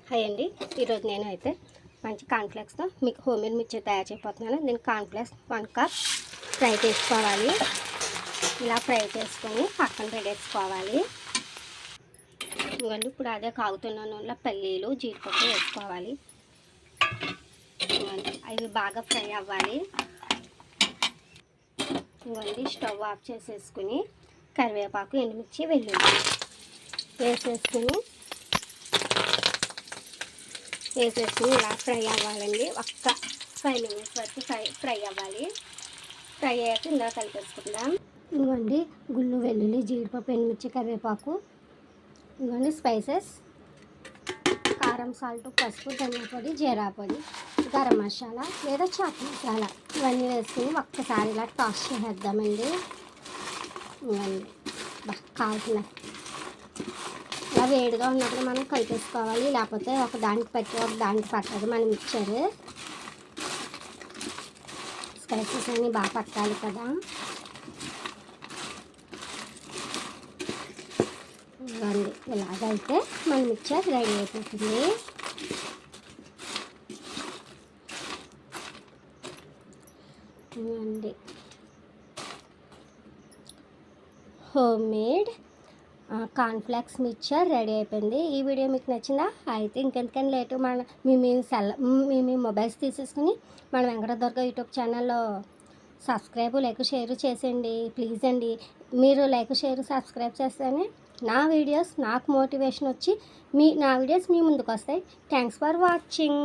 Hi అండి. ఈరోజు నేను అయితే మంచి కార్న్ఫ్లెక్స్తో మీకు హోమ్మేడ్ మిక్చర్ తయారు చేయబోతున్నాను. దీనికి కార్న్ఫ్లెక్స్ 1 కప్ ఫ్రై చేసుకోవాలి. ఇలా ఫ్రై చేసుకొని పక్కన పెట్టేసుకోవాలి. ఇవ్వండి, ఇప్పుడు అదే కాగుతున్న నూనెలో పల్లీలు జీడిపప్పు వేసుకోవాలి. అవి బాగా ఫ్రై అవ్వాలి. ఇవ్వండి, స్టవ్ ఆఫ్ చేసేసుకుని కరివేపాకు ఎండుమిర్చి వెల్లుల్లి వేసేసుకుని ఇలా ఫ్రై అవ్వాలండి. ఒక్క 5 మినిట్స్ వరకు ఫ్రై అవ్వాలి. ఫ్రై అయ్యాక ఇందులో కలిపేసుకుందాం. ఇవ్వండి, గుళ్ళు వెల్లుల్లి జీడిపప్పు ఎండుమిర్చి కరివేపాకు, ఇవ్వండి స్పైసెస్ కారం సాల్ట్ పసుపు ధనియా పొడి జీరా పొడి గరం మసాలా లేదా చాట్ మసాలా ఇవన్నీ వేసుకుని ఒక్కసారి ఇలా టాస్ చేసేద్దామండి. ఇవ్వండి కాల్చిన ఇలా వేడిగా ఉన్నప్పుడు మనం కలిపేసుకోవాలి, లేకపోతే ఒక దానికి పట్టదు మన మిక్చర్. స్పైసెస్ అన్నీ బాగా పట్టాలి కదా. ఇవ్వండి, ఇలాగైతే మన మిక్చర్ రెడీ అయిపోతుంది. ఇవ్వండి, హోమ్మేడ్ కార్న్ఫ్లెక్స్ మిక్చర్ రెడీ అయిపోయింది. ఈ వీడియో మీకు నచ్చిందా? అయితే ఇంకెందుకని లేటు మీ మొబైల్స్ తీసేసుకుని మన వెంకటదుర్గ యూట్యూబ్ ఛానల్లో సబ్స్క్రైబ్ లైక్ షేర్ చేసేయండి ప్లీజ్ అండి. మీరు లైక్ షేర్ సబ్స్క్రైబ్ చేస్తేనే నా వీడియోస్ నాకు మోటివేషన్ వచ్చి నా వీడియోస్ మీ ముందుకు వస్తాయి. Thanks for watching.